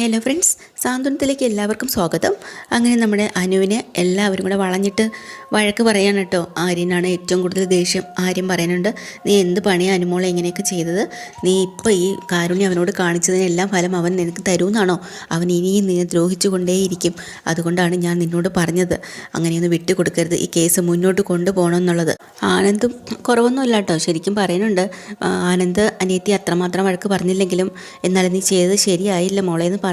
Hello friends, സാന്ത്വനത്തിലേക്ക് എല്ലാവർക്കും സ്വാഗതം. അങ്ങനെ നമ്മുടെ അനുവിനെ എല്ലാവരും കൂടെ വളഞ്ഞിട്ട് വഴക്ക് പറയാൻ കേട്ടോ. ആര്യനാണ് ഏറ്റവും കൂടുതൽ ദേഷ്യം. ആര്യൻ പറയുന്നുണ്ട്, നീ എന്ത് പണിയാണ് അനുമോളെ ഇങ്ങനെയൊക്കെ ചെയ്തത്? നീ ഇപ്പോൾ ഈ കാരുണ്യം അവനോട് കാണിച്ചതിനെല്ലാം ഫലം അവൻ നിനക്ക് തരുമെന്നാണോ? അവൻ ഇനിയും നിന്നെ ദ്രോഹിച്ചു കൊണ്ടേയിരിക്കും. അതുകൊണ്ടാണ് ഞാൻ നിന്നോട് പറഞ്ഞത്, അങ്ങനെയൊന്ന് വിട്ടുകൊടുക്കരുത്, ഈ കേസ് മുന്നോട്ട് കൊണ്ടുപോകണമെന്നുള്ളത്. ആനന്ദും കുറവൊന്നുമില്ല കേട്ടോ, ശരിക്കും പറയുന്നുണ്ട്. ആനന്ദ് അനിയത്തി അത്രമാത്രം വഴക്ക് പറഞ്ഞില്ലെങ്കിലും എന്നാലും നീ ചെയ്തത് ശരിയായില്ല മോളെ എന്ന് പറയാം.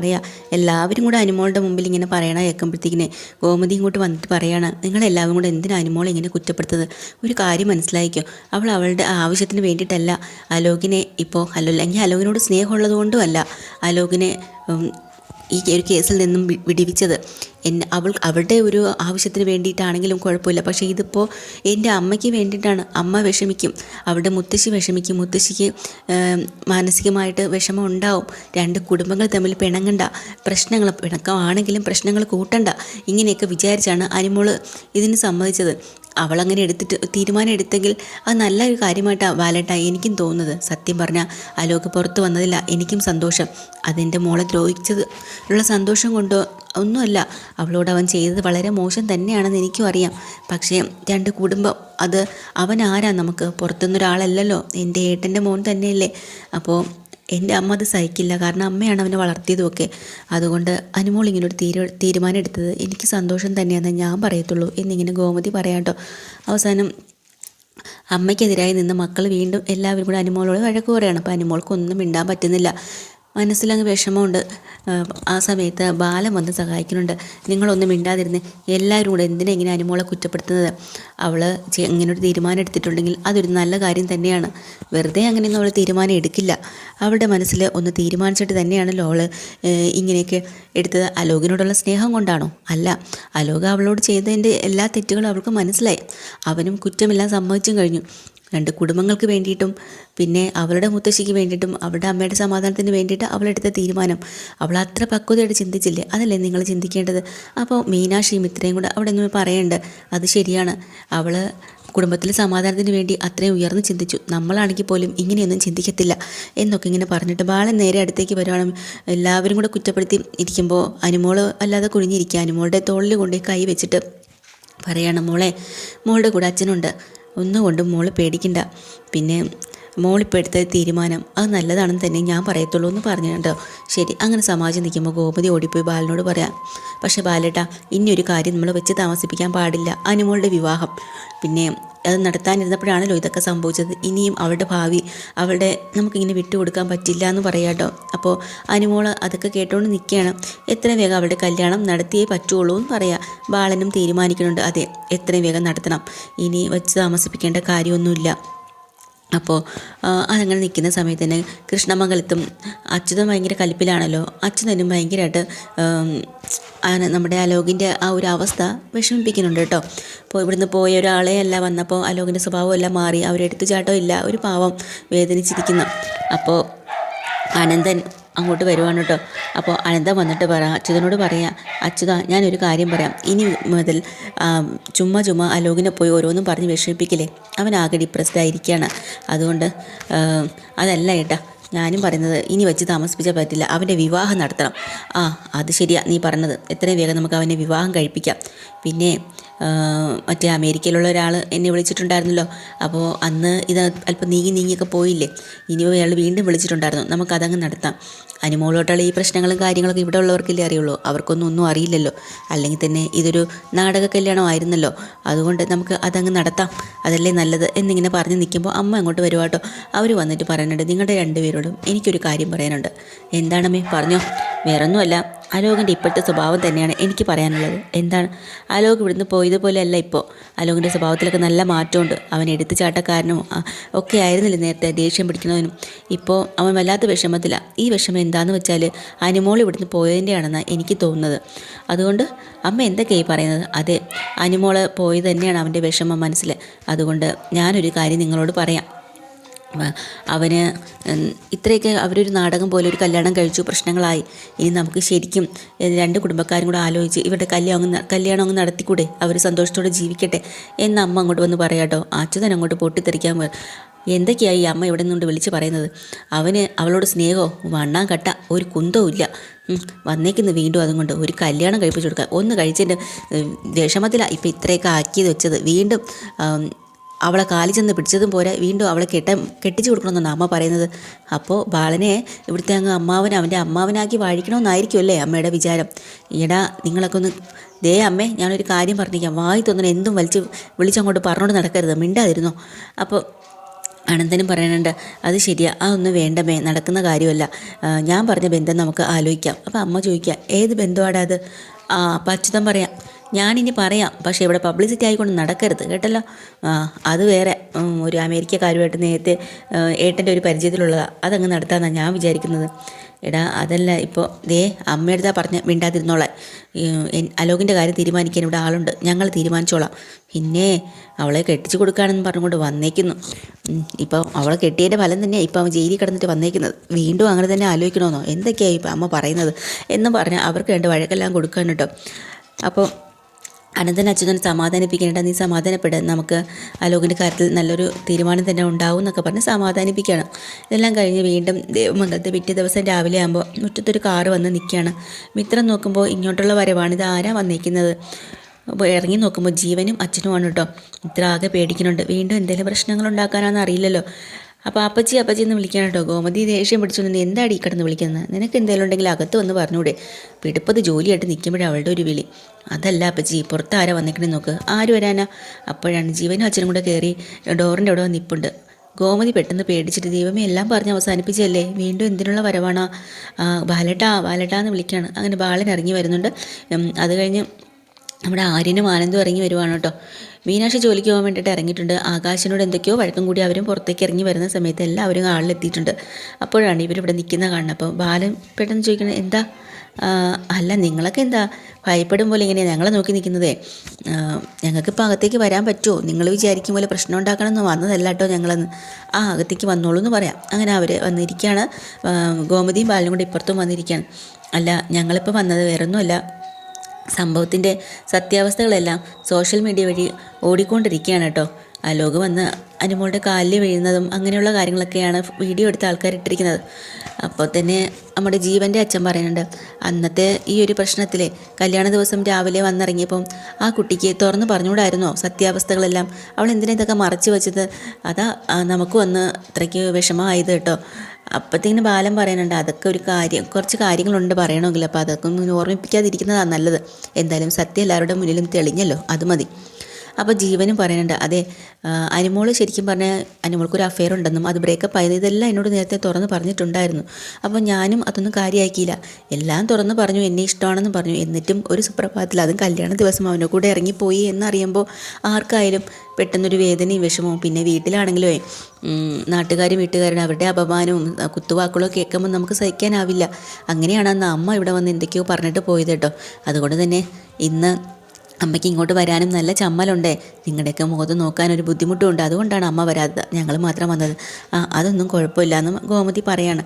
എല്ലാവരും കൂടെ അനുമോളുടെ മുമ്പിൽ ഇങ്ങനെ പറയണ കേൾക്കുമ്പോഴത്തേക്കിനെ ഗോമതി ഇങ്ങോട്ട് വന്നിട്ട് പറയാണ്, നിങ്ങളെല്ലാവരും കൂടെ എന്തിനാ അനുമോളെ ഇങ്ങനെ കുറ്റപ്പെടുത്തുന്നത്? ഒരു കാര്യം മനസ്സിലായിക്കോ, അവൾ അവളുടെ ആവശ്യത്തിന് വേണ്ടിയിട്ടല്ല അലോകിനെ ഇപ്പോൾ അല്ലെങ്കിൽ അലോകിനോട് സ്നേഹമുള്ളത് കൊണ്ടുമല്ല അലോകിനെ ഈ ഒരു കേസിൽ നിന്നും വിടിവിച്ചത്. അവളുടെ ഒരു ആവശ്യത്തിന് വേണ്ടിയിട്ടാണെങ്കിലും കുഴപ്പമില്ല. പക്ഷേ ഇതിപ്പോൾ എൻ്റെ അമ്മയ്ക്ക് വേണ്ടിയിട്ടാണ്. അമ്മ വിഷമിക്കും, അവളുടെ മുത്തശ്ശി വിഷമിക്കും, മുത്തശ്ശിക്ക് മാനസികമായിട്ട് വിഷമം ഉണ്ടാവും. രണ്ട് കുടുംബങ്ങൾ തമ്മിൽ പിണങ്ങണ്ട, പിണക്കമാണെങ്കിലും പ്രശ്നങ്ങൾ കൂട്ടണ്ട, ഇങ്ങനെയൊക്കെ വിചാരിച്ചാണ് അനുമോൾ ഇതിന് സമ്മതിച്ചത്. അവളങ്ങനെ തീരുമാനം എടുത്തെങ്കിൽ അത് നല്ലൊരു കാര്യമായിട്ടാണ് വാലേട്ടായി എനിക്കും തോന്നുന്നത്. സത്യം പറഞ്ഞാൽ അലോക് പുറത്ത് വന്നതില്ല എനിക്കും സന്തോഷം. അതെൻ്റെ മോളെ ദ്രോഹിച്ചത് ഉള്ള സന്തോഷം കൊണ്ടോ ഒന്നുമല്ല. അവളോട് അവൻ ചെയ്തത് വളരെ മോശം തന്നെയാണെന്ന് എനിക്കും അറിയാം. പക്ഷേ രണ്ട് കുടുംബം, അത് അവൻ ആരാ നമുക്ക്? പുറത്തുനിന്നൊരാളല്ലല്ലോ, എൻ്റെ ഏട്ടൻ്റെ മോൻ തന്നെയല്ലേ. അപ്പോൾ എൻ്റെ അമ്മ അത് സഹിക്കില്ല, കാരണം അമ്മയാണ് അവനെ വളർത്തിയതുമൊക്കെ. അതുകൊണ്ട് അനുമോൾ ഇങ്ങനൊരു തീരുമാനം എടുത്തത് എനിക്ക് സന്തോഷം തന്നെയാണെന്ന് ഞാൻ പറയത്തുള്ളൂ എന്നിങ്ങനെ ഗോമതി പറയാട്ടോ. അവസാനം അമ്മയ്ക്കെതിരായി നിന്ന് മക്കൾ വീണ്ടും എല്ലാവരും കൂടെ അനുമോളോട് വഴക്ക് പറയുകയാണ്. അപ്പോൾ അനുമോൾക്കൊന്നും മിണ്ടാൻ പറ്റുന്നില്ല, മനസ്സിലങ്ങ് വിഷമമുണ്ട്. ആ സമയത്ത് ബാലൻ വന്ന് സഹായിക്കുന്നുണ്ട്. നിങ്ങളൊന്നും മിണ്ടാതിരുന്ന്, എല്ലാവരും കൂടെ എന്തിനാ ഇങ്ങനെ അനുമോളെ കുറ്റപ്പെടുത്തുന്നത്? അവൾ ഇങ്ങനൊരു തീരുമാനം എടുത്തിട്ടുണ്ടെങ്കിൽ അതൊരു നല്ല കാര്യം തന്നെയാണ്. വെറുതെ അങ്ങനെയൊന്നും അവൾ തീരുമാനം എടുക്കില്ല. അവളുടെ മനസ്സിൽ ഒന്ന് തീരുമാനിച്ചിട്ട് തന്നെയാണല്ലോ അവൾ ഇങ്ങനെയൊക്കെ എടുത്തത്. അലോകിനോടുള്ള സ്നേഹം കൊണ്ടാണോ? അല്ല, അലോക് അവളോട് ചെയ്തതിൻ്റെ എല്ലാ തെറ്റുകളും അവൾക്ക് മനസ്സിലായി. അവനും കുറ്റമെല്ലാം സമ്മതിച്ചും കഴിഞ്ഞു. രണ്ട് കുടുംബങ്ങൾക്ക് വേണ്ടിയിട്ടും പിന്നെ അവളുടെ മുത്തശ്ശിക്ക് വേണ്ടിയിട്ടും അവളുടെ അമ്മയുടെ സമാധാനത്തിന് വേണ്ടിയിട്ട് അവളെടുത്ത തീരുമാനം അവൾ അത്ര പക്വതയായിട്ട് ചിന്തിച്ചില്ലേ? അതല്ലേ നിങ്ങൾ ചിന്തിക്കേണ്ടത്? അപ്പോൾ മീനാക്ഷിയും ഇത്രയും കൂടെ അവിടെ നിന്ന് പറയേണ്ട, അത് ശരിയാണ്. അവൾ കുടുംബത്തിലെ സമാധാനത്തിന് വേണ്ടി അത്രയും ഉയർന്ന് ചിന്തിച്ചു. നമ്മളാണെങ്കിൽ പോലും ഇങ്ങനെയൊന്നും ചിന്തിക്കത്തില്ല എന്നൊക്കെ ഇങ്ങനെ പറഞ്ഞിട്ട് ബാലൻ നേരെ അടുത്തേക്ക് വരുവാണ്. എല്ലാവരും കൂടെ കുറ്റപ്പെടുത്തി ഇരിക്കുമ്പോൾ അനുമോൾ അല്ലാതെ കുഴിഞ്ഞിരിക്കുക. അനുമോളുടെ തോളിൽ കൊണ്ട് കൈ വെച്ചിട്ട് പറയാണ്, മോളുടെ കൂടെ അച്ഛനുണ്ട്, ഒന്നുകൊണ്ടും മോള് പേടിക്കണ്ട. പിന്നെ മോളിപ്പോൾ എടുത്ത തീരുമാനം അത് നല്ലതാണെന്ന് തന്നെ ഞാൻ പറയത്തുള്ളൂ എന്ന് പറഞ്ഞു കേട്ടോ. ശരി, അങ്ങനെ സമാജം നിൽക്കുമ്പോൾ ഗോപതി ഓടിപ്പോയി ബാലനോട് പറയാം. പക്ഷേ ബാലേട്ടാ, ഇനിയൊരു കാര്യം നമ്മൾ വെച്ച് താമസിപ്പിക്കാൻ പാടില്ല, അനുമോളുടെ വിവാഹം. പിന്നെ അത് നടത്താനിരുന്നപ്പോഴാണല്ലോ ഇതൊക്കെ സംഭവിച്ചത്. ഇനിയും അവളുടെ ഭാവി നമുക്കിങ്ങനെ വിട്ടുകൊടുക്കാൻ പറ്റില്ല എന്ന് പറയാട്ടോ. അപ്പോൾ അനുമോൾ അതൊക്കെ കേട്ടോണ്ട് നിൽക്കുകയാണ്. എത്രയും വേഗം അവളുടെ കല്യാണം നടത്തിയേ പറ്റുള്ളൂ എന്ന് പറയാം. ബാലനും തീരുമാനിക്കുന്നുണ്ട്, അതെ, എത്രയും വേഗം നടത്തണം, ഇനി വെച്ച് താമസിപ്പിക്കേണ്ട കാര്യമൊന്നുമില്ല. അപ്പോൾ അതങ്ങനെ നിൽക്കുന്ന സമയത്ത് തന്നെ കൃഷ്ണമംഗലത്തും അച്യുതൻ ഭയങ്കര കലിപ്പിലാണല്ലോ. അച്യുതനും ഭയങ്കരമായിട്ട് നമ്മുടെ അലോകിൻ്റെ ആ ഒരു അവസ്ഥ വിഷമിപ്പിക്കുന്നുണ്ട് കേട്ടോ. അപ്പോൾ ഇവിടുന്ന് പോയ ഒരാളെ അല്ല വന്നപ്പോൾ അലോകിൻ്റെ സ്വഭാവം എല്ലാം മാറി, അവരെടുത്തുചാട്ടം ഇല്ല, ഒരു പാവം വേദനിച്ചിരിക്കുന്നു. അപ്പോൾ അനന്തൻ അങ്ങോട്ട് വരുവാണ് കേട്ടോ. അപ്പോൾ അനന്തൻ വന്നിട്ട് അച്യുതനോട് പറയാം, അച്യുത, ഞാനൊരു കാര്യം പറയാം, ഇനി മുതൽ ചുമ്മാ അലോകിനെ പോയി ഓരോന്നും പറഞ്ഞ് വിഷമിപ്പിക്കില്ലേ, അവനാകെ ഡിപ്രസ്ഡ് ആയിരിക്കുകയാണ്. അതുകൊണ്ട് അതല്ല ഏട്ടാ ഞാനും പറയുന്നത്, ഇനി വെച്ച് താമസിപ്പിച്ചാൽ പറ്റില്ല, അവൻ്റെ വിവാഹം നടത്തണം. അത് ശരിയാ നീ പറഞ്ഞത്, എത്രയും വേഗം നമുക്ക് അവനെ വിവാഹം കഴിപ്പിക്കാം. പിന്നെ മറ്റേ അമേരിക്കയിലുള്ള ഒരാൾ എന്നെ വിളിച്ചിട്ടുണ്ടായിരുന്നല്ലോ. അപ്പോൾ അന്ന് ഇത് അല്പം നീങ്ങിയൊക്കെ പോയില്ലേ, ഇനിയോ അയാൾ വീണ്ടും വിളിച്ചിട്ടുണ്ടായിരുന്നു, നമുക്കതങ്ങ് നടത്താം. അനുമോളോട്ടുള്ള ഈ പ്രശ്നങ്ങളും കാര്യങ്ങളൊക്കെ ഇവിടെ ഉള്ളവർക്കല്ലേ അറിയുള്ളൂ, ഒന്നും അറിയില്ലല്ലോ. അല്ലെങ്കിൽ തന്നെ ഇതൊരു നാടക കല്യാണമായിരുന്നല്ലോ, അതുകൊണ്ട് നമുക്ക് അതങ്ങ് നടത്താം, അതല്ലേ നല്ലത് എന്നിങ്ങനെ പറഞ്ഞ് നിൽക്കുമ്പോൾ അമ്മ അങ്ങോട്ട് വരുവാട്ടോ. അവർ വന്നിട്ട് പറയുന്നുണ്ട്, നിങ്ങളുടെ രണ്ടുപേരോടും എനിക്കൊരു കാര്യം പറയാനുണ്ട്. എന്താണമ്മേ, പറഞ്ഞോ. വേറൊന്നുമല്ല, അലോകിൻ്റെ ഇപ്പോഴത്തെ സ്വഭാവം തന്നെയാണ് എനിക്ക് പറയാനുള്ളത്. എന്താണ്? അലോക് ഇവിടുന്ന് പോയതുപോലെയല്ല ഇപ്പോൾ. അലോകിൻ്റെ സ്വഭാവത്തിലൊക്കെ നല്ല മാറ്റമുണ്ട്. അവൻ എടുത്തുചാട്ടക്കാരനും ഒക്കെ ആയിരുന്നില്ല നേരത്തെ, ദേഷ്യം പിടിക്കുന്നവനും. ഇപ്പോൾ അവൻ വല്ലാത്ത വിഷമത്തിലാണ്. ഈ വിഷമം എന്താണെന്ന് വെച്ചാൽ അനുമോൾ ഇവിടുന്ന് പോയതിൻ്റെയാണെന്നാണ് എനിക്ക് തോന്നുന്നത്. അതുകൊണ്ട് അമ്മ എന്തൊക്കെയായി പറയുന്നത്? അതെ, അനുമോൾ പോയത് തന്നെയാണ് അവൻ്റെ വിഷമം മനസ്സിൽ. അതുകൊണ്ട് ഞാനൊരു കാര്യം നിങ്ങളോട് പറയാം. അവന് ഇത്രയൊക്കെ അവരൊരു നാടകം പോലെ ഒരു കല്യാണം കഴിച്ചു, പ്രശ്നങ്ങളായി. ഇനി നമുക്ക് ശരിക്കും രണ്ട് കുടുംബക്കാരും കൂടെ ആലോചിച്ച് ഇവരുടെ കല്യാണം അങ്ങ് നടത്തിക്കൂടെ, അവർ സന്തോഷത്തോടെ ജീവിക്കട്ടെ എന്ന് അമ്മ അങ്ങോട്ട് വന്ന് പറയാട്ടോ. അച്യുതൻ അങ്ങോട്ട് പൊട്ടിത്തെറിക്കാൻ എന്തൊക്കെയായി അമ്മ ഇവിടെ നിന്നുകൊണ്ട് വിളിച്ച് പറയുന്നത്? അവന് അവളോട് സ്നേഹമോ വണ്ണാൻ കട്ട ഒരു കുന്തവും ഇല്ല. വന്നേക്കുന്നു വീണ്ടും അതും കൊണ്ട് ഒരു കല്യാണം കഴിപ്പിച്ചു കൊടുക്കുക. ഒന്ന് കഴിച്ചതിൻ്റെ വിഷമത്തിലാണ് ഇപ്പം ഇത്രയൊക്കെ ആക്കിയത് വെച്ചത്. വീണ്ടും അവളെ കാലിൽ ചെന്ന് പിടിച്ചതും പോരെ, വീണ്ടും അവളെ കെട്ടിച്ചു കൊടുക്കണമെന്നാണ് അമ്മ പറയുന്നത്. അപ്പോൾ ബാലനെ ഇവിടുത്തെ അങ്ങ് അവൻ്റെ അമ്മാവനാക്കി വാഴിക്കണമെന്നായിരിക്കും അല്ലേ അമ്മയുടെ വിചാരം? ഈടാ നിങ്ങളൊക്കെ ഒന്ന് ദേ അമ്മേ, ഞാനൊരു കാര്യം പറഞ്ഞിരിക്കാം, വായി തോന്നണം എന്തും വിളിച്ചങ്ങോട്ട് പറഞ്ഞോണ്ട് നടക്കരുത്, മിണ്ടാതിരുന്നോ. അപ്പോൾ അനന്തനും പറയാനുണ്ട്, അത് ശരിയാ, അതൊന്നും വേണ്ടമേ, നടക്കുന്ന കാര്യമല്ല, ഞാൻ പറഞ്ഞ ബന്ധം നമുക്ക് ആലോചിക്കാം. അപ്പോൾ അമ്മ ചോദിക്കുക, ഏത് ബന്ധമാടാ അത്? അപ്പം അച്യുതൻ പറയാം, ഞാനിനി പറയാം, പക്ഷേ ഇവിടെ പബ്ലിസിറ്റി ആയിക്കൊണ്ട് നടക്കരുത് കേട്ടല്ലോ. അത് വേറെ ഒരു അമേരിക്കക്കാരുമായിട്ട് നേരത്തെ ഏട്ടൻ്റെ ഒരു പരിചയത്തിലുള്ളതാണ്, അതങ്ങ് നടത്താമെന്നാണ് ഞാൻ വിചാരിക്കുന്നത്. എടാ അതല്ല, ഇപ്പോൾ ദേ അമ്മയെടുത്താ പറഞ്ഞ് മിണ്ടാതിരുന്നോളാം, അലോകിൻ്റെ കാര്യം തീരുമാനിക്കാൻ ഇവിടെ ആളുണ്ട്, ഞങ്ങൾ തീരുമാനിച്ചോളാം. പിന്നെ അവളെ കെട്ടിച്ചു കൊടുക്കുകയാണെന്ന് പറഞ്ഞുകൊണ്ട് വന്നേക്കുന്നു. ഇപ്പോൾ അവളെ കെട്ടിയതിൻ്റെ ഫലം തന്നെയാണ് ഇപ്പോൾ അവൻ ജയിലിൽ കിടന്നിട്ട് വന്നേക്കുന്നത്. വീണ്ടും അങ്ങനെ തന്നെ ആലോചിക്കണമെന്നോ എന്തൊക്കെയാണ് ഇപ്പോൾ അമ്മ പറയുന്നത് എന്നും പറഞ്ഞാൽ അവർക്ക് വേണ്ട വഴക്കെല്ലാം കൊടുക്കാൻ കേട്ടോ. അപ്പോൾ അനന്തൻ അച്യുതനെ സമാധാനിപ്പിക്കേണ്ട, നീ സമാധാനപ്പെടാൻ, നമുക്ക് അലോകിൻ്റെ കാര്യത്തിൽ നല്ലൊരു തീരുമാനം തന്നെ ഉണ്ടാവും എന്നൊക്കെ പറഞ്ഞ് സമാധാനിപ്പിക്കുകയാണ്. ഇതെല്ലാം കഴിഞ്ഞ് വീണ്ടും ദേവമംഗലത്തെ പിറ്റേ ദിവസം രാവിലെ ആകുമ്പോൾ മുറ്റത്തൊരു കാറ് വന്ന് നിൽക്കുകയാണ്. മിത്രം നോക്കുമ്പോൾ ഇങ്ങോട്ടുള്ള വരവാണ്, ഇത് ആരാ വന്നിരിക്കുന്നത്? ഇറങ്ങി നോക്കുമ്പോൾ ജീവനും അച്ഛനുമാണ് കേട്ടോ. ഇത്ര ആകെ പേടിക്കുന്നുണ്ട്, വീണ്ടും എന്തെങ്കിലും പ്രശ്നങ്ങൾ ഉണ്ടാക്കാനാണെന്ന് അറിയില്ലല്ലോ. അപ്പോൾ അപ്പച്ചി എന്ന് വിളിക്കാൻ കേട്ടോ. ഗോമതി ദേഷ്യം പിടിച്ചു നിന്ന്, എന്താടി ഈ കിടന്ന് വിളിക്കുന്നത്? നിനക്ക് എന്തെങ്കിലും ഉണ്ടെങ്കിൽ അകത്ത് വന്ന് പറഞ്ഞൂടെ? പിടിപ്പത് ജോലിയായിട്ട് നിൽക്കുമ്പോഴേ അവളുടെ ഒരു വിളി. അതല്ല അപ്പച്ചി, പുറത്ത് ആരാ വന്നിക്കണേ നോക്ക്. ആര് വരാനാ? അപ്പോഴാണ് ജീവനും അച്ഛനും കൂടെ കയറി ഡോറിൻ്റെ അവിടെ നിൽപ്പുണ്ട്. ഗോമതി പെട്ടെന്ന് പേടിച്ചിട്ട്, ദൈവമേ എല്ലാം പറഞ്ഞ് അവസാനിപ്പിച്ചല്ലേ, വീണ്ടും എന്തിനുള്ള വരവാണോ? ബാലട്ടാന്ന് വിളിക്കുകയാണ്. അങ്ങനെ ബാലൻ ഇറങ്ങി വരുന്നുണ്ട്. അത് കഴിഞ്ഞ് നമ്മുടെ ആര്യനും ആനന്ദും ഇറങ്ങി വരുവാണ് കേട്ടോ. മീനാക്ഷി ജോലിക്ക് പോകാൻ വേണ്ടിയിട്ട് ഇറങ്ങിയിട്ടുണ്ട്. ആകാശിനോട് എന്തൊക്കെയോ വഴക്കം കൂടി അവരും പുറത്തേക്ക് ഇറങ്ങി വരുന്ന സമയത്ത് എല്ലാവരും ഹാളിലെത്തിയിട്ടുണ്ട്. അപ്പോഴാണ് ഇവരിവിടെ നിൽക്കുന്ന കാണുന്നത്. അപ്പോൾ ബാലൻ പെട്ടെന്ന് ചോദിക്കണത്, എന്താ? അല്ല നിങ്ങളൊക്കെ എന്താ ഭയപ്പെടും പോലെ ഇങ്ങനെയാണ് ഞങ്ങളെ നോക്കി നിൽക്കുന്നതേ? ഞങ്ങൾക്കിപ്പോൾ അകത്തേക്ക് വരാൻ പറ്റുമോ? നിങ്ങൾ വിചാരിക്കും പോലെ പ്രശ്നം ഉണ്ടാക്കണമെന്ന് വന്നതല്ല കേട്ടോ ഞങ്ങളെന്ന്. അകത്തേക്ക് വന്നോളൂ എന്ന് പറയാം. അങ്ങനെ അവർ വന്നിരിക്കുകയാണ്. ഗോമതിയും ബാലനും കൂടെ ഇപ്പുറത്തും വന്നിരിക്കുകയാണ്. അല്ല ഞങ്ങളിപ്പോൾ വന്നത് വേറൊന്നുമല്ല, സംഭവത്തിൻ്റെ സത്യാവസ്ഥകളെല്ലാം സോഷ്യൽ മീഡിയ വഴി ഓടിക്കൊണ്ടിരിക്കുകയാണ് കേട്ടോ. അലോക് വന്ന് അനുമോളുടെ കാലിൽ വീഴുന്നതും അങ്ങനെയുള്ള കാര്യങ്ങളൊക്കെയാണ് വീഡിയോ എടുത്ത ആൾക്കാർ ഇട്ടിരിക്കുന്നത്. അപ്പോൾ തന്നെ നമ്മുടെ ജീവൻ്റെ അച്ഛൻ പറയുന്നുണ്ട്, അന്നത്തെ ഈ ഒരു പ്രശ്നത്തിലെ കല്യാണ ദിവസം രാവിലെ വന്നിറങ്ങിയപ്പം ആ കുട്ടിക്ക് തുറന്ന് പറഞ്ഞുകൂടായിരുന്നോ സത്യാവസ്ഥകളെല്ലാം? അവൾ എന്തിനാ ഇതൊക്കെ മറച്ചു വെച്ചത്? അതാ നമുക്ക് വന്ന് ഇത്രയ്ക്ക് വിഷമമായത് കേട്ടോ. അപ്പോഴത്തേക്കിന് ബാലൻ പറയുന്നുണ്ട്, അതൊക്കെ ഒരു കാര്യം, കുറച്ച് കാര്യങ്ങളുണ്ട് പറയണമെങ്കിൽ, അപ്പോൾ അതൊക്കെ ഒന്ന് ഓർമ്മിപ്പിക്കാതിരിക്കുന്നതാണ് നല്ലത്. എന്തായാലും സത്യം എല്ലാവരുടെ മുന്നിലും തെളിഞ്ഞല്ലോ, അത് മതി. അപ്പോൾ ജീവനും പറയുന്നുണ്ട്, അതെ അനുമോൾ ശരിക്കും പറഞ്ഞാൽ അനുമോൾക്കൊരു അഫെയർ ഉണ്ടെന്നും അത് ബ്രേക്കപ്പ് ആയത് ഇതെല്ലാം എന്നോട് നേരത്തെ തുറന്ന് പറഞ്ഞിട്ടുണ്ടായിരുന്നു. അപ്പോൾ ഞാനും അതൊന്നും കാര്യമാക്കിയില്ല, എല്ലാം തുറന്ന് പറഞ്ഞു, എന്നെ ഇഷ്ടമാണെന്ന് പറഞ്ഞു. എന്നിട്ടും ഒരു സുപ്രഭാതത്തിൽ, അതും കല്യാണ ദിവസം അവൻ്റെ കൂടെ ഇറങ്ങിപ്പോയി എന്നറിയുമ്പോൾ ആർക്കായാലും പെട്ടെന്നൊരു വേദനയും വിഷമവും. പിന്നെ വീട്ടിലാണെങ്കിലോ നാട്ടുകാരും വീട്ടുകാരും അവരുടെ അപമാനവും കുത്തുവാക്കുകളോ കേൾക്കുമ്പോൾ നമുക്ക് സഹിക്കാനാവില്ല. അങ്ങനെയാണ് അന്ന് അമ്മ ഇവിടെ വന്ന് എന്തൊക്കെയോ പറഞ്ഞിട്ട് പോയത് കേട്ടോ. അതുകൊണ്ട് തന്നെ ഇന്ന് അമ്മയ്ക്ക് ഇങ്ങോട്ട് വരാനും നല്ല ചമ്മലുണ്ടേ, നിങ്ങളുടെയൊക്കെ മുഖത്ത് നോക്കാനൊരു ബുദ്ധിമുട്ടുമുണ്ട്, അതുകൊണ്ടാണ് അമ്മ വരാത്തത്, ഞങ്ങൾ മാത്രം വന്നത്. അതൊന്നും കുഴപ്പമില്ല എന്ന് ഗോമതി പറയാണ്.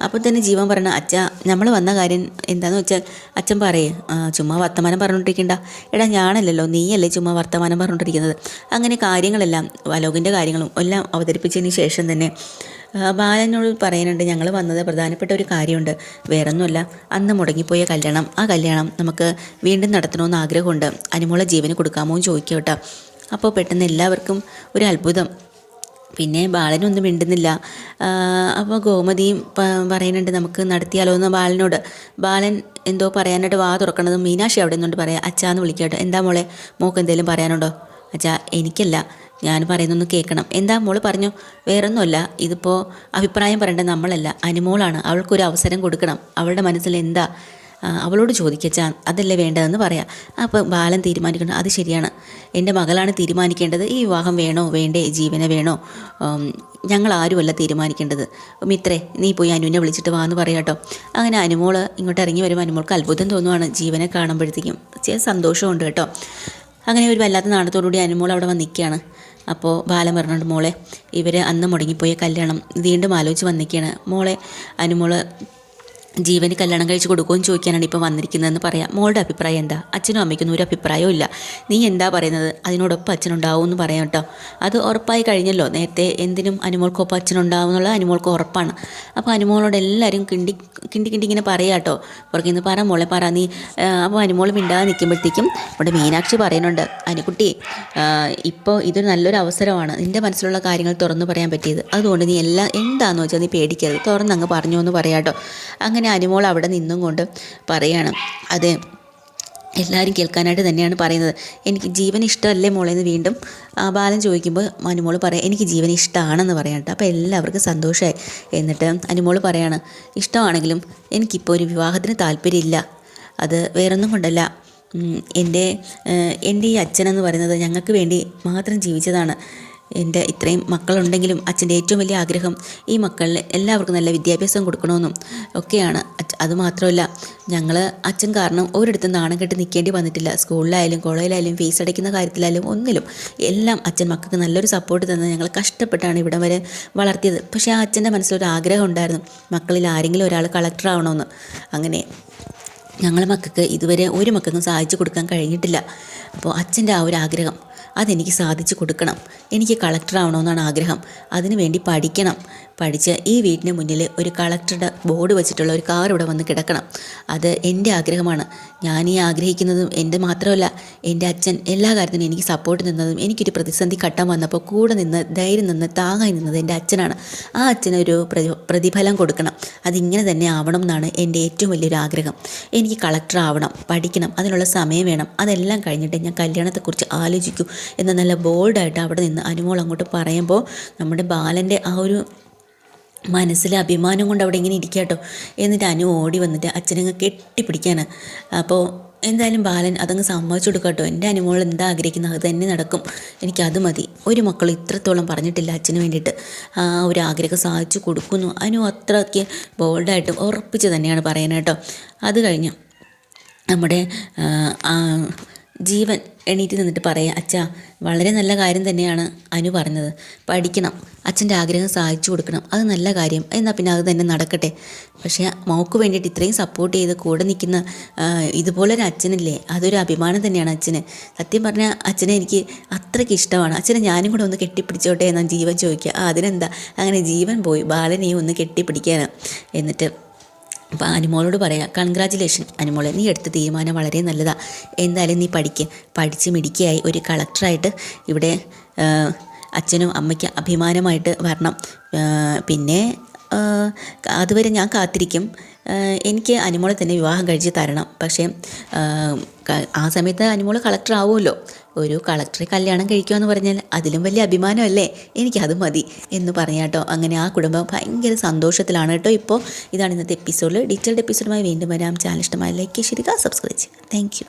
അപ്പോൾ തന്നെ ജീവൻ പറയണ, അച്ഛാ നമ്മൾ വന്ന കാര്യം എന്താണെന്ന് വെച്ചാൽ അച്ഛൻ പറയേ, ചുമ്മാ വർത്തമാനം പറഞ്ഞുകൊണ്ടിരിക്കണ്ട. എടാ ഞാനല്ലല്ലോ, നീയല്ലേ ചുമ്മാ വർത്തമാനം പറഞ്ഞുകൊണ്ടിരിക്കുന്നത്. അങ്ങനെ കാര്യങ്ങളെല്ലാം അലോകിൻ്റെ കാര്യങ്ങളും എല്ലാം അവതരിപ്പിച്ചതിന് ശേഷം തന്നെ ബാലനോട് പറയുന്നുണ്ട്, ഞങ്ങൾ വന്നത് പ്രധാനപ്പെട്ട ഒരു കാര്യമുണ്ട്, വേറൊന്നുമല്ല, അന്ന് മുടങ്ങിപ്പോയ കല്യാണം, ആ കല്യാണം നമുക്ക് വീണ്ടും നടത്തണമെന്ന് ആഗ്രഹമുണ്ട്, അനുമോളെ ജീവന് കൊടുക്കാമോ എന്ന് ചോദിക്കുക കേട്ടോ. അപ്പോൾ പെട്ടെന്ന് എല്ലാവർക്കും ഒരു അത്ഭുതം. പിന്നെ ബാലനൊന്നും മിണ്ടുന്നില്ല. അപ്പോൾ ഗോമതിയും പറയുന്നുണ്ട്, നമുക്ക് നടത്തിയാലോ എന്ന് ബാലനോട്. ബാലൻ എന്തോ പറയാനായിട്ട് വാ തുറക്കണതും മീനാക്ഷി അവിടെ നിന്നുകൊണ്ട് പറയാം, അച്ഛാന്ന് വിളിക്കട്ടെ. എന്താ മോളെ, മോൾക്ക് എന്തെങ്കിലും പറയാനുണ്ടോ? അച്ഛാ എനിക്കല്ല, ഞാൻ പറയുന്നൊന്ന് കേൾക്കണം. എന്താ മോള് പറഞ്ഞു? വേറൊന്നുമല്ല, ഇതിപ്പോൾ അഭിപ്രായം പറയേണ്ടത് നമ്മളല്ല, അനുമോളാണ്, അവൾക്കൊരു അവസരം കൊടുക്കണം, അവളുടെ മനസ്സിൽ എന്താ അവളോട് ചോദിക്കച്ചാ, അതല്ലേ വേണ്ടതെന്ന് പറയാം. അപ്പോൾ ബാലൻ തീരുമാനിക്കണം, അത് ശരിയാണ്, എൻ്റെ മകളാണ് തീരുമാനിക്കേണ്ടത്, ഈ വിവാഹം വേണോ വേണ്ടേ, ജീവനെ വേണോ, ഞങ്ങളാരുമല്ല തീരുമാനിക്കേണ്ടത്. മിത്രേ നീ പോയി അനുവിനെ വിളിച്ചിട്ട് വാ എന്ന് പറയാം കേട്ടോ. അങ്ങനെ അനുമോൾ ഇങ്ങോട്ട് ഇറങ്ങി വരുമ്പോൾ അനുമോൾക്ക് അത്ഭുതം തോന്നുവാണ്, ജീവനെ കാണുമ്പോഴത്തേക്കും സന്തോഷമുണ്ട് കേട്ടോ. അങ്ങനെ ഒരു വല്ലാത്ത നാണത്തോടുകൂടി അനുമോൾ അവിടെ വന്ന് നിൽക്കുകയാണ്. അപ്പോൾ ബാലൻ പറഞ്ഞിട്ടുണ്ട്, മോളെ ഇവർ അന്ന് മുടങ്ങിപ്പോയ കല്യാണം വീണ്ടും ആലോചിച്ച് വന്നിരിക്കുകയാണ് മോളെ. അനുമോൾ ജീവന് കല്യാണം കഴിച്ച് കൊടുക്കുമെന്ന് ചോദിക്കാനാണ് ഇപ്പോൾ വന്നിരിക്കുന്നതെന്ന് പറയാം. മോളുടെ അഭിപ്രായം എന്താ? അച്ഛനും അമ്മയ്ക്കൊന്നും ഒരു അഭിപ്രായവും ഇല്ല. നീ എന്താ പറയുന്നത്? അതിനോടൊപ്പം അച്ഛനുണ്ടാവും എന്ന് പറയാം കേട്ടോ. അത് ഉറപ്പായി കഴിഞ്ഞല്ലോ. നേരത്തെ എന്തിനും അനുമോൾക്കൊപ്പം അച്ഛനുണ്ടാവും എന്നുള്ള അനുമോൾക്ക് ഉറപ്പാണ്. അപ്പോൾ അനുമോളോട് എല്ലാവരും കിണ്ടി ഇങ്ങനെ പറയാം കേട്ടോ. പുറകിൽ നിന്ന് പറ മോളെ പറ നീ. അപ്പോൾ അനുമോൾ മിണ്ടാതെ നിൽക്കുമ്പോഴത്തേക്കും ഇവിടെ മീനാക്ഷി പറയുന്നുണ്ട്, അനുകുട്ടി ഇപ്പോൾ ഇതൊരു നല്ലൊരു അവസരമാണ് നിൻ്റെ മനസ്സിലുള്ള കാര്യങ്ങൾ തുറന്നു പറയാൻ പറ്റിയത്. അതുകൊണ്ട് നീ എല്ലാം എന്താണെന്ന് വെച്ചാൽ നീ പേടിക്കരുത്, തുറന്നങ്ങ് പറഞ്ഞു എന്ന് പറയാം കേട്ടോ. അങ്ങനെ അനുമോൾ അവിടെ നിന്നും കൊണ്ട് പറയാണ്, അതെ എല്ലാവരും കേൾക്കാനായിട്ട് തന്നെയാണ് പറയുന്നത്. എനിക്ക് ജീവൻ ഇഷ്ടമല്ലേ മോളെ എന്ന് വീണ്ടും ബാലൻ ചോദിക്കുമ്പോൾ അനുമോൾ പറയാം എനിക്ക് ജീവൻ ഇഷ്ടമാണെന്ന് പറയാം കേട്ടോ. അപ്പോൾ എല്ലാവർക്കും സന്തോഷമായി. എന്നിട്ട് അനുമോൾ പറയാണ്, ഇഷ്ടമാണെങ്കിലും എനിക്കിപ്പോൾ ഒരു വിവാഹത്തിന് താല്പര്യമില്ല. അത് വേറൊന്നും കൊണ്ടല്ല, എൻ്റെ ഈ അച്ഛനെന്ന് പറയുന്നത് ഞങ്ങൾക്ക് വേണ്ടി മാത്രം ജീവിച്ചതാണ്. എൻ്റെ ഇത്രയും മക്കളുണ്ടെങ്കിലും അച്ഛൻ്റെ ഏറ്റവും വലിയ ആഗ്രഹം ഈ മക്കളിൽ എല്ലാവർക്കും നല്ല വിദ്യാഭ്യാസം കൊടുക്കണമെന്നും ഒക്കെയാണ്. അതുമാത്രമല്ല, ഞങ്ങൾ അച്ഛൻ കാരണം ഒരിടത്തും നാണം കെട്ട് നിൽക്കേണ്ടി വന്നിട്ടില്ല. സ്കൂളിലായാലും കോളേജിലായാലും ഫീസ് അടയ്ക്കുന്ന കാര്യത്തിലായാലും ഒന്നിലും എല്ലാം അച്ഛൻ മക്കൾക്ക് നല്ലൊരു സപ്പോർട്ട് തന്നത് ഞങ്ങൾ കഷ്ടപ്പെട്ടാണ് ഇവിടം വരെ വളർത്തിയത്. പക്ഷേ ആ അച്ഛൻ്റെ മനസ്സിലൊരു ആഗ്രഹം ഉണ്ടായിരുന്നു, മക്കളിൽ ആരെങ്കിലും ഒരാൾ കളക്ടർ ആവണമെന്ന്. അങ്ങനെ ഞങ്ങളെ മക്കൾക്ക് ഇതുവരെ ഒരു മക്കൾക്കും സഹായിച്ചു കൊടുക്കാൻ കഴിഞ്ഞിട്ടില്ല. അപ്പോൾ അച്ഛൻ്റെ ആ ഒരു ആഗ്രഹം അതെനിക്ക് സാധിച്ചു കൊടുക്കണം. എനിക്ക് കളക്ടർ ആവണമെന്നാണ് ആഗ്രഹം. അതിനു വേണ്ടി പഠിക്കണം. പഠിച്ച് ഈ വീടിന് മുന്നിൽ ഒരു കളക്ടറുടെ ബോർഡ് വെച്ചിട്ടുള്ള ഒരു കാർ ഇവിടെ വന്ന് കിടക്കണം. അത് എൻ്റെ ആഗ്രഹമാണ്. ഞാൻ ഈ ആഗ്രഹിക്കുന്നതും എൻ്റെ മാത്രമല്ല, എൻ്റെ അച്ഛൻ എല്ലാ കാര്യത്തിനും എനിക്ക് സപ്പോർട്ട് നിന്നതും എനിക്കൊരു പ്രതിസന്ധി ഘട്ടം വന്നപ്പോൾ കൂടെ നിന്ന് ധൈര്യം നിന്ന് താങ്ങായി നിന്നത് എൻ്റെ അച്ഛനാണ്. ആ അച്ഛനൊരു പ്രതിഫലം കൊടുക്കണം. അതിങ്ങനെ തന്നെ ആവണം എന്നാണ് എൻ്റെ ഏറ്റവും വലിയൊരു ആഗ്രഹം. എനിക്ക് കളക്ടർ ആവണം, പഠിക്കണം, അതിനുള്ള സമയം വേണം. അതെല്ലാം കഴിഞ്ഞിട്ട് ഞാൻ കല്യാണത്തെക്കുറിച്ച് ആലോചിക്കൂ എന്ന് നല്ല ബോൾഡായിട്ട് അവിടെ നിന്ന് അനുമോൾ അങ്ങോട്ട് പറയുമ്പോൾ നമ്മുടെ ബാലൻ്റെ ആ ഒരു മനസ്സിലെ അഭിമാനം കൊണ്ട് അവിടെ ഇങ്ങനെ ഇരിക്കുക കേട്ടോ. എന്നിട്ട് അനു ഓടി വന്നിട്ട് അച്ഛനങ്ങ് കെട്ടിപ്പിടിക്കാണ്. അപ്പോൾ എന്തായാലും ബാലൻ അതങ്ങ് സമ്മതിച്ചു കൊടുക്കുക കേട്ടോ. എൻ്റെ അനുമോൾ എന്താ ആഗ്രഹിക്കുന്നത് അത് തന്നെ നടക്കും, എനിക്കത് മതി. ഒരു മക്കൾ ഇത്രത്തോളം പറഞ്ഞിട്ടില്ല അച്ഛന് വേണ്ടിയിട്ട്. ആ ഒരു ആഗ്രഹം സാധിച്ചു കൊടുക്കുന്നു. അനു അത്രയ്ക്ക് ബോൾഡായിട്ടും ഉറപ്പിച്ച് തന്നെയാണ് പറയുന്നത് കേട്ടോ. അത് കഴിഞ്ഞ് നമ്മുടെ ജീവൻ എണീറ്റ് നിന്നിട്ട് പറയാം, അച്ഛാ വളരെ നല്ല കാര്യം തന്നെയാണ് അനു പറഞ്ഞത്. പഠിക്കണം, അച്ഛൻ്റെ ആഗ്രഹം സാധിച്ചു കൊടുക്കണം, അത് നല്ല കാര്യം. എന്നാൽ പിന്നെ അത് തന്നെ നടക്കട്ടെ. പക്ഷേ മോൾക്ക് വേണ്ടിയിട്ട് ഇത്രയും സപ്പോർട്ട് ചെയ്ത് കൂടെ നിൽക്കുന്ന ഇതുപോലൊരു അച്ഛനില്ലേ, അതൊരു അഭിമാനം തന്നെയാണ് അച്ഛന്. സത്യം പറഞ്ഞാൽ അച്ഛനെ എനിക്ക് അത്രയ്ക്ക് ഇഷ്ടമാണ്. അച്ഛനെ ഞാനും കൂടെ ഒന്ന് കെട്ടിപ്പിടിച്ചോട്ടെ എന്നാണ് ജീവൻ ചോദിക്കുക. അതിനെന്താ, അങ്ങനെ ജീവൻ പോയി ബാലനെയും ഒന്ന് കെട്ടിപ്പിടിക്കാനാണ്. എന്നിട്ട് അപ്പോൾ അനുമോളോട് പറയാം, കൺഗ്രാജുലേഷൻ അനുമോളെ, നീ എടുത്ത തീരുമാനം വളരെ നല്ലതാണ്. എന്തായാലും നീ പഠിച്ച് മിടുക്കിയായി ഒരു കളക്ടറായിട്ട് ഇവിടെ അച്ഛനും അമ്മയ്ക്ക് അഭിമാനമായിട്ട് വരണം. പിന്നെ അതുവരെ ഞാൻ കാത്തിരിക്കും. എനിക്ക് അനുമോളെ തന്നെ വിവാഹം കഴിച്ച് തരണം. പക്ഷേ ആ സമയത്ത് അനുമോൾ കളക്ടർ ആവുമല്ലോ. ഒരു കളക്ടറെ കല്യാണം കഴിക്കുക എന്ന് പറഞ്ഞാൽ അതിലും വലിയ അഭിമാനമല്ലേ, എനിക്കത് മതി എന്ന് പറയാം കേട്ടോ. അങ്ങനെ ആ കുടുംബം ഭയങ്കര സന്തോഷത്തിലാണ് കേട്ടോ ഇപ്പോൾ. ഇതാണ് ഇന്നത്തെ എപ്പിസോഡിൽ. ഡീറ്റെയിൽഡ് എപ്പിസോഡുമായി വീണ്ടും വരാം. ചാനൽ ഇഷ്ടമായ ലൈക്ക് ചെയ്യുക, സബ്സ്ക്രൈബ് ചെയ്യുക. Thank you.